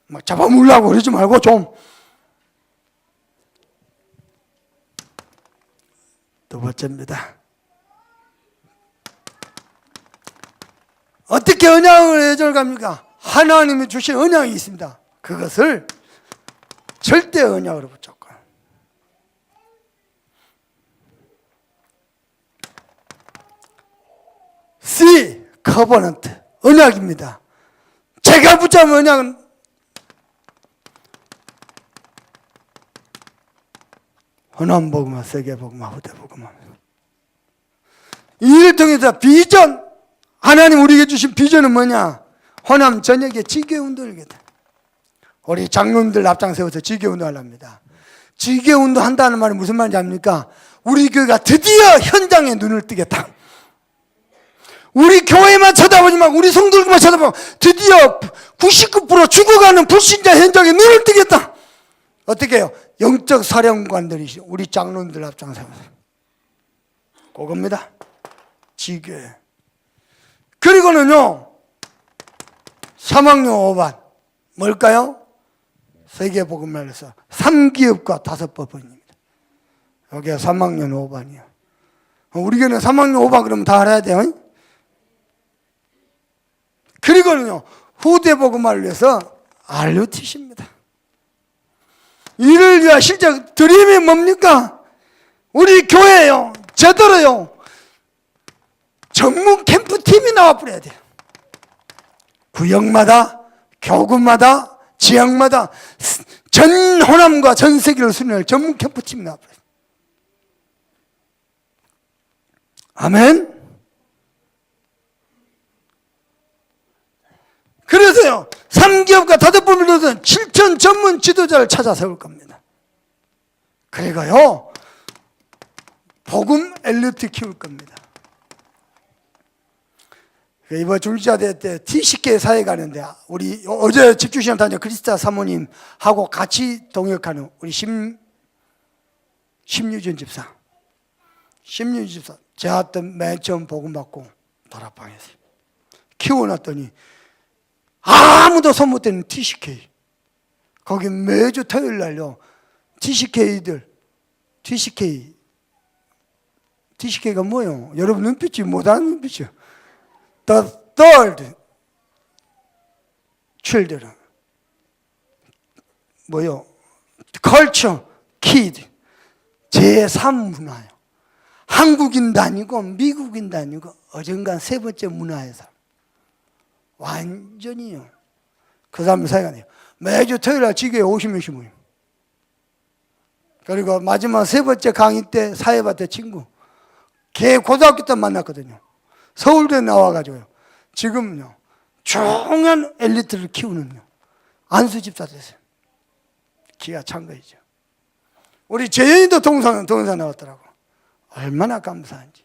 막 잡아먹으려고 그러지 말고 좀. 두 번째입니다. 어떻게 언약을 해결합니까? 하나님이 주신 언약이 있습니다. 그것을 절대 언약으로 붙잡고. C. 커버넌트. 언약입니다. 제가 붙잡은 언약은 호남복음화, 세계복음화, 후대복음화. 이를 통해서 비전, 하나님 우리에게 주신 비전은 뭐냐? 호남 전역에 지교운동을 하겠다. 우리 장로님들 앞장세워서 지교운동을 합니다. 지교운동 한다는 말은 무슨 말인지 압니까? 우리 교회가 드디어 현장에 눈을 뜨겠다. 우리 교회만 쳐다보지 말고 우리 성도들만 쳐다보고 드디어 99% 죽어가는 불신자 현장에 눈을 뜨겠다. 어떻게 해요? 영적 사령관들이 우리 장로님들 앞장서면서 그겁니다. 지교회. 그리고는요 3학년 5반 뭘까요? 세계복음말에서 3기업과 5법원입니다. 여기가 3학년 5반이요. 우리 교회는 3학년 5반 그러면 다 알아야 돼요. 그리고는요 후대복음말을 위해서 RUTC입니다. 이를 위한 실제 드림이 뭡니까? 우리 교회요 제대로요 전문 캠프팀이 나와버려야 돼요. 구역마다 교구마다 지역마다 전 호남과 전 세계를 순회할 전문 캠프팀이 나와버려야 돼요. 아멘. 그래서요 3기업과 5법을 넣어서 7천 전문 지도자를 찾아 세울 겁니다. 그리고요 복음 엘리트 키울 겁니다. 이번 중지자대 때 TCK 사회 가는데 우리 어제 집주시장 다녀 크리스타 사모님하고 같이 동역하는 우리 심유준 집사 제가 맨 처음 복음 받고 다락방에서 키워놨더니 아무도 손 못 대는 TCK. 거기 매주 토요일 날요. TCK가 뭐예요? 여러분 눈빛이 못하는 눈빛이요. The third children. 뭐요? Culture Kid. 제3문화요. 한국인도 아니고 미국인도 아니고 어젠간 세 번째 문화에서. 완전히요. 그 사람들 사이가 아니에요. 매주 토요일 날 지교에 50명씩 모임. 그리고 마지막 세 번째 강의 때 사회밭에 친구. 걔 고등학교 때 만났거든요. 서울대 나와가지고요. 지금요. 중요한 엘리트를 키우는요. 안수 집사 됐어요. 기가 찬 거이죠. 우리 재현이도 동산 나왔더라고. 얼마나 감사한지.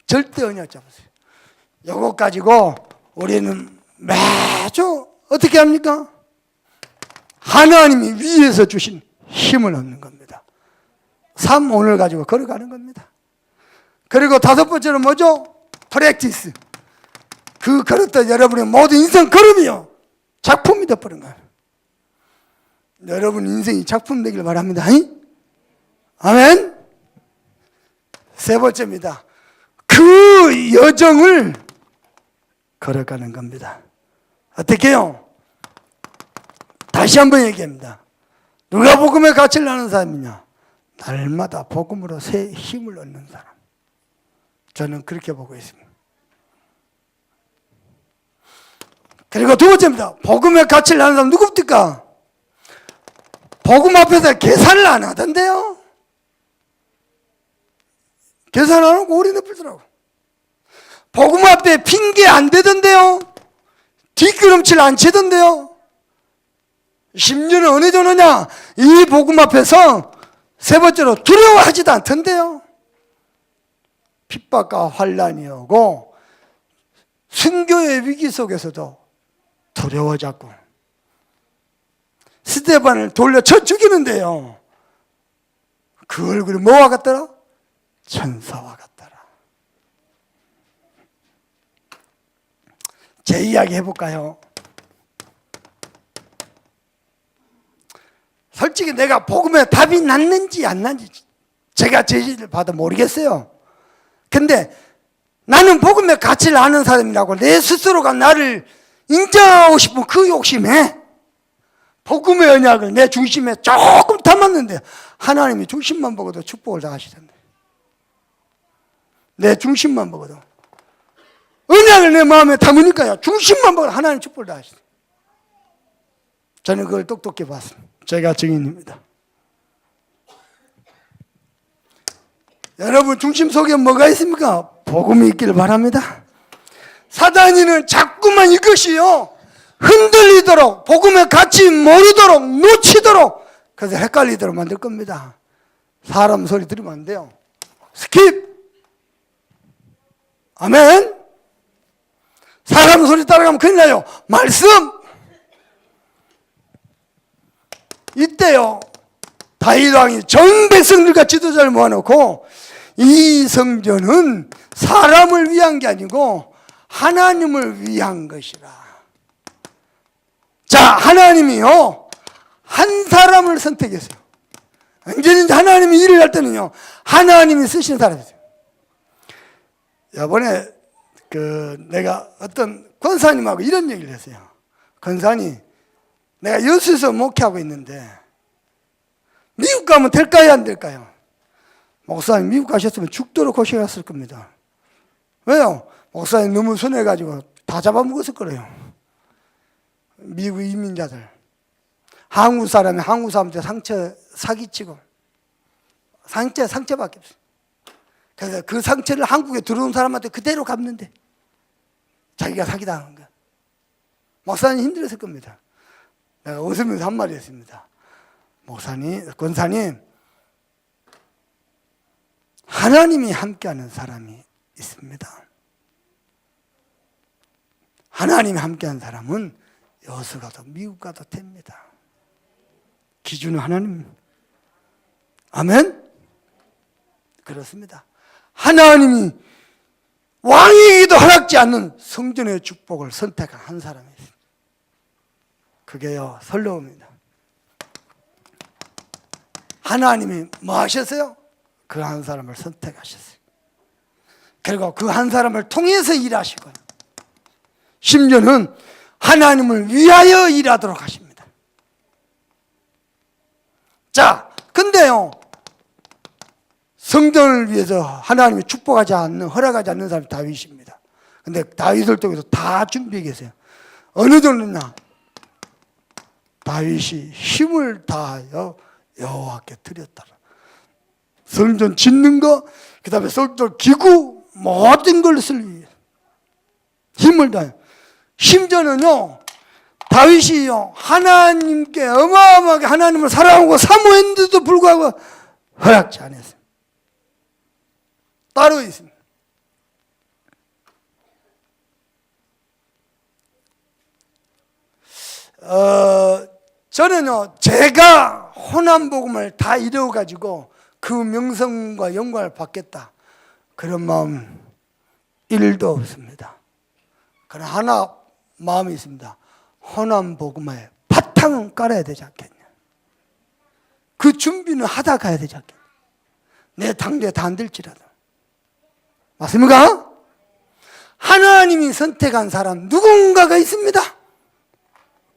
절대 언약 잡으세요. 요것 가지고 우리는 매주 어떻게 합니까? 하나님이 위에서 주신 힘을 얻는 겁니다. 삶 오늘 가지고 걸어가는 겁니다. 그리고 5번째는 뭐죠? 프랙티스. 그 걸었던 여러분의 모든 인생 걸음이요 작품이 되어버린 거예요. 여러분 인생이 작품 되길 바랍니다. 아멘. 세 번째입니다. 그 여정을 걸어가는 겁니다. 어떻게 해요? 다시 한번 얘기합니다. 누가 복음의 가치를 아는 사람이냐? 날마다 복음으로 새 힘을 얻는 사람. 저는 그렇게 보고 있습니다. 그리고 두 번째입니다. 복음의 가치를 아는 사람 누굽니까? 복음 앞에서 계산을 안 하던데요. 계산 안 하고 오래 내풀더라고. 복음 앞에 핑계 안 대던데요. 뒷걸음질 안 치던데요. 심지어는 어느 정도냐, 이 복음 앞에서 세 번째로 두려워하지도 않던데요. 핍박과 환난이 오고 순교의 위기 속에서도 두려워졌고, 스데반을 돌려쳐 죽이는데요. 그 얼굴이 뭐와 같더라? 천사와 같더라. 제 이야기 해볼까요? 솔직히 내가 복음에 답이 났는지 안 났는지 제가 제지를 봐도 모르겠어요. 근데 나는 복음의 가치를 아는 사람이라고 내 스스로가 나를 인정하고 싶은 그 욕심에 복음의 언약을 내 중심에 조금 담았는데 하나님이 중심만 보고도 축복을 다 하시던데. 내 중심만 보고도. 언약을 내 마음에 담으니까요. 중심만 보고 하나님 축복을 다 하시던데. 저는 그걸 똑똑히 봤습니다. 제가 증인입니다. 여러분 중심 속에 뭐가 있습니까? 복음이 있기를 바랍니다. 사단이는 자꾸만 이것이요 흔들리도록, 복음의 가치 모르도록, 놓치도록, 그래서 헷갈리도록 만들 겁니다. 사람 소리 들으면 안 돼요. 스킵. 아멘. 사람 소리 따라가면 큰일 나요. 말씀. 이때요 다윗 왕이 전 백성들과 지도자를 모아놓고 이 성전은 사람을 위한 게 아니고 하나님을 위한 것이라. 자, 하나님이요 한 사람을 선택했어요. 언제든지 하나님이 일을 할 때는요 하나님이 쓰시는 사람이세요. 이번에 내가 어떤 권사님하고 이런 얘기를 했어요. 권사님, 내가 여수에서 목회하고 있는데 미국 가면 될까요 안 될까요? 목사님 미국 가셨으면 죽도록 고생했을 겁니다. 왜요? 목사님 너무 순해가지고 다 잡아먹었을 거래요. 미국 이민자들. 한국 사람이 한국 사람한테 상처 사기치고 상처밖에 없어요. 그래서 그 상처를 한국에 들어온 사람한테 그대로 갚는데 자기가 사기당한 거야. 목사님 힘들었을 겁니다. 내가 웃으면서 한 말이 했습니다. 목사님, 권사님, 하나님이 함께하는 사람이 있습니다. 하나님이 함께하는 사람은 여수 가도 미국 가도 됩니다. 기준은 하나님. 아멘? 그렇습니다. 하나님이 왕이기도 허락지 않는 성전의 축복을 선택한 한 사람이 있습니다. 그게요 설레옵니다. 하나님이 뭐 하셨어요? 그 한 사람을 선택하셨어요. 그리고 그 한 사람을 통해서 일하시고 심지어는 하나님을 위하여 일하도록 하십니다. 자, 근데요 성전을 위해서 하나님이 축복하지 않는, 허락하지 않는 사람이 다윗입니다. 근데 다윗을 통해서 다 준비해 계세요. 어느 정도냐? 다윗이 힘을 다하여 여호와께 드렸더라. 성전 짓는 거, 그 다음에 성전 기구, 모든 것을 위해 힘을 다해요. 심지어는요, 다윗이요, 하나님께 어마어마하게 하나님을 사랑하고 사모했는데도 불구하고 허락지 않았어요. 따로 있습니다. 저는요, 제가 호남복음을 다 이루어가지고 그 명성과 영광을 받겠다, 그런 마음 1도 없습니다. 그러나 하나 마음이 있습니다. 호남복음의 바탕은 깔아야 되지 않겠냐. 그 준비는 하다 가야 되지 않겠냐. 내 당대 다 안 될지라도. 맞습니까? 하나님이 선택한 사람 누군가가 있습니다.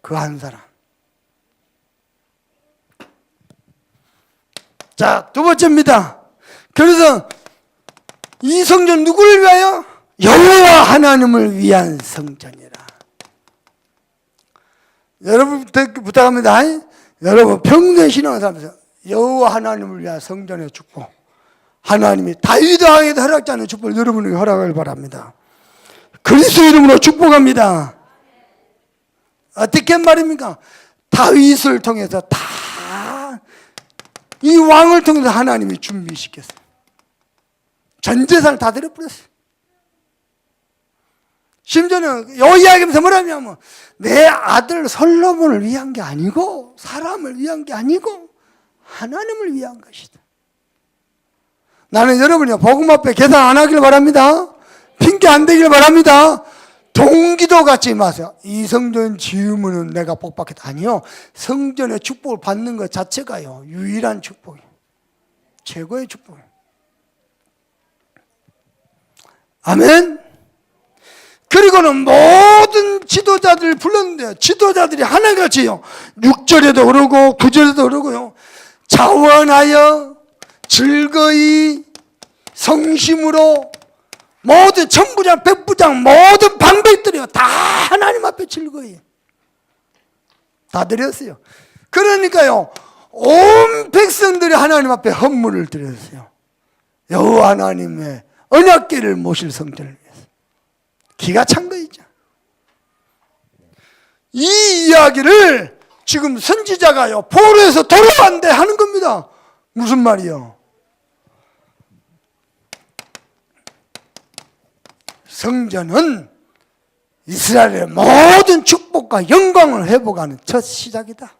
그 한 사람. 자, 두 번째입니다. 그래서 이 성전 누구를 위하여? 여호와 하나님을 위한 성전이라. 여러분부터 부탁합니다. 여러분 평소에 신앙을 살면서 여호와 하나님을 위한 성전의 축복, 하나님이 다윗 왕에도 허락지 않은 축복을 여러분에게 허락을 바랍니다. 그리스도 이름으로 축복합니다. 어떻게 말입니까? 다윗을 통해서 다 이 왕을 통해서 하나님이 준비시켰어요. 전 재산을 다 드려버렸어요. 심지어는 이 이야기하면서 뭐라냐면 내 아들 솔로몬을 위한 게 아니고 사람을 위한 게 아니고 하나님을 위한 것이다. 나는 여러분이 복음 앞에 계산 안 하길 바랍니다. 핑계 안 대길 바랍니다. 동기도 갖지 마세요. 이 성전 지으면 내가 복 받겠다. 아니요. 성전의 축복을 받는 것 자체가요, 유일한 축복이에요. 최고의 축복이에요. 아멘. 그리고는 모든 지도자들을 불렀는데요, 지도자들이 하나같이요, 6절에도 그러고 9절에도 그러고요, 자원하여 즐거이 성심으로 모든 천부장 백부장 모든 방백들이요 다 하나님 앞에 즐거이 다 드렸어요. 그러니까요 온 백성들이 하나님 앞에 헌물을 드렸어요. 여호와 하나님의 언약궤를 모실 성전을 위해서. 기가 찬 거이죠. 이 이야기를 지금 선지자가요 포로에서 돌아간대 하는 겁니다. 무슨 말이요? 성전은 이스라엘의 모든 축복과 영광을 회복하는 첫 시작이다.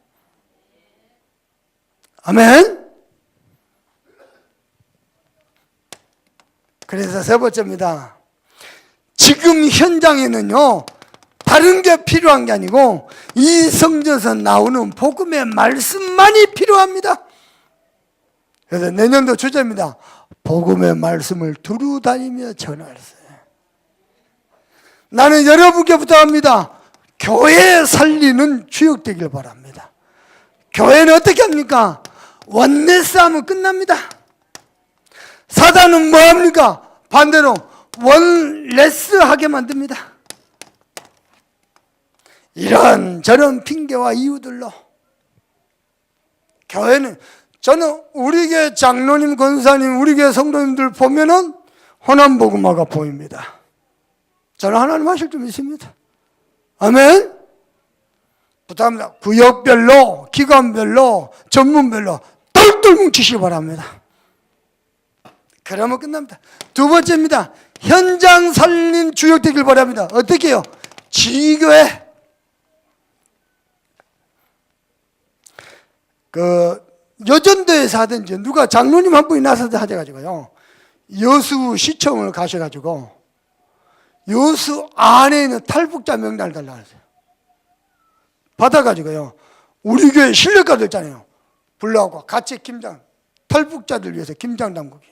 아멘. 그래서 세 번째입니다. 지금 현장에는요 다른 게 필요한 게 아니고 이 성전에서 나오는 복음의 말씀만이 필요합니다. 그래서 내년도 주제입니다. 복음의 말씀을 두루 다니며 전하세요. 나는 여러분께 부탁합니다. 교회 살리는 주역 되길 바랍니다. 교회는 어떻게 합니까? 원네스 하면 끝납니다. 사단은 뭐 합니까? 반대로 원레스 하게 만듭니다. 이런 저런 핑계와 이유들로 교회는, 저는 우리 교회 장로님, 권사님, 우리 교회 성도님들 보면은 호남복음화가 보입니다. 저는 하나님 하실 줄 믿습니다. 아멘. 부탁합니다. 구역별로, 기관별로, 전문별로 똘똘 뭉치시기 바랍니다. 그러면 끝납니다. 두 번째입니다. 현장 살린 주역 되길 바랍니다. 어떻게 해요? 지교회. 여전도에서 하든지 누가 장로님 한 분이 나서서 하셔가지고요, 여수 시청을 가셔가지고 여수 안에 있는 탈북자 명단을 달라고 했어요. 받아가지고요 우리 교회 실력가들 있잖아요, 불러갖고 같이 김장, 탈북자들 위해서 김장 담그기.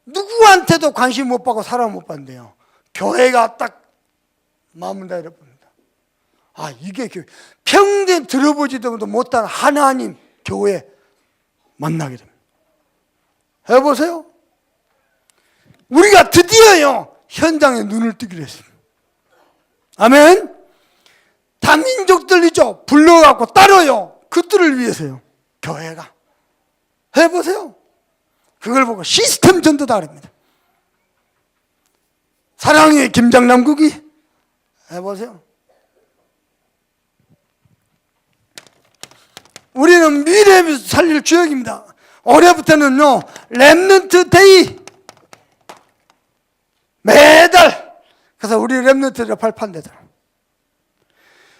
누구한테도 관심 못 받고 사람 못 받는데요, 교회가 딱 마음을 다 열어봅니다. 아, 이게 교회, 평생 들어보지도 못한 하나님 교회 만나게 됩니다. 해보세요. 우리가 드디어요 현장에 눈을 뜨기로 했습니다. 아멘. 다민족들이죠, 불러갖고 따로요, 그들을 위해서요 교회가. 해보세요. 그걸 보고 시스템 전도다 그럽니다. 사랑의 김장 남국이. 해보세요. 우리는 미래에 살릴 주역입니다. 올해부터는요 렘넌트 데이 매달. 그래서 우리 렘넌트들 발판되더라.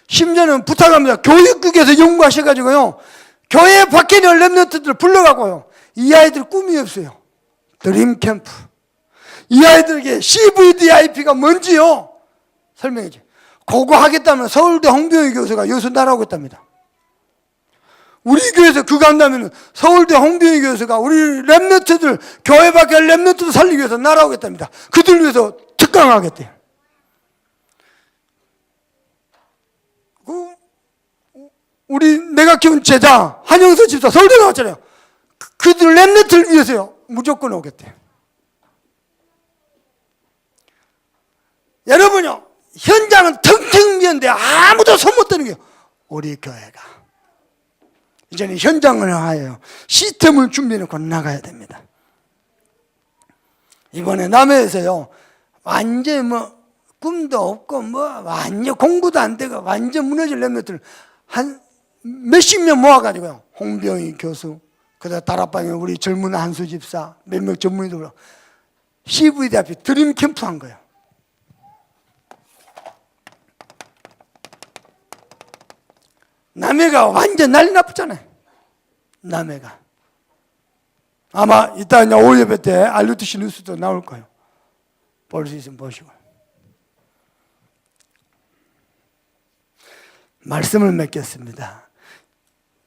심지어는 부탁합니다. 교육국에서 연구하셔가지고요 교회 밖에 있는 렘넌트들을 불러가고요, 이 아이들 꿈이 없어요. 드림 캠프. 이 아이들에게 CVDIP가 뭔지요 설명해 줘요. 그거 하겠다면 서울대 홍병희 교수가 여기서 날아오고 있답니다. 우리 교회에서 그거 한다면 서울대 홍병희 교수가 우리 렘넌트들, 교회 밖에 렘넌트들 살리기 위해서 날아오겠답니다. 그들 위해서 특강하겠대요. 우리 내가 키운 제자 한영서 집사 서울대 나왔잖아요. 그들 렘넌트를 위해서요 무조건 오겠대요. 여러분요 현장은 텅텅 비었는데 아무도 손 못 드는 게 우리 교회가. 이제는 현장을 향하여 시스템을 준비해놓고 나가야 됩니다. 이번에 남해에서요, 완전 꿈도 없고 완전 공부도 안 되고 완전 무너질 렘너들 한 몇십 명 모아가지고요, 홍병희 교수, 그다음 다락방에 우리 젊은 한수 집사, 몇몇 전문의들 CVD 앞에 드림 캠프 한 거예요. 남해가 완전 난리 나쁘잖아요. 남해가. 아마 이따 오후 예배 때 RUTC 뉴스도 나올 거예요. 볼 수 있으면 보시고. 말씀을 맺겠습니다.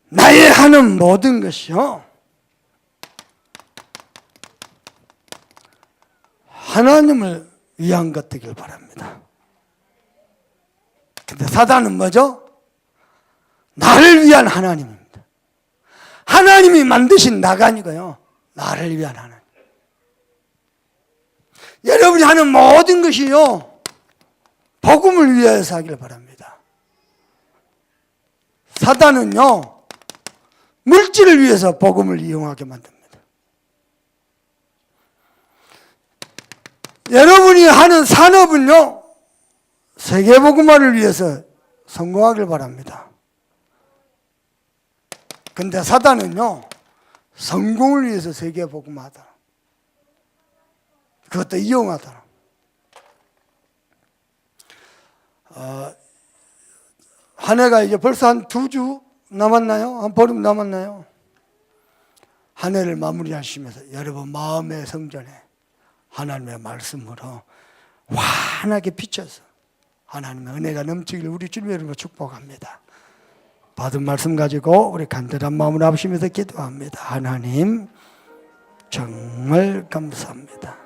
나의 하는 모든 것이요, 하나님을 위한 것 되길 바랍니다. 근데 사단은 뭐죠? 나를 위한 하나님입니다. 하나님이 만드신 나가 아니고요, 나를 위한 하나님. 여러분이 하는 모든 것이요, 복음을 위해서 하길 바랍니다. 사단은요, 물질을 위해서 복음을 이용하게 만듭니다. 여러분이 하는 산업은요, 세계복음화를 위해서 성공하길 바랍니다. 근데 사단은요, 성공을 위해서 세계복음화하다. 그것도 이용하다. 한 해가 이제 벌써 한 2주 남았나요? 한 보름 남았나요? 한 해를 마무리하시면서 여러분 마음의 성전에 하나님의 말씀으로 환하게 비춰서 하나님의 은혜가 넘치기를 우리 주님의 이름으로 축복합니다. 받은 말씀 가지고 우리 간절한 마음으로 합심해서 기도합니다. 하나님 정말 감사합니다.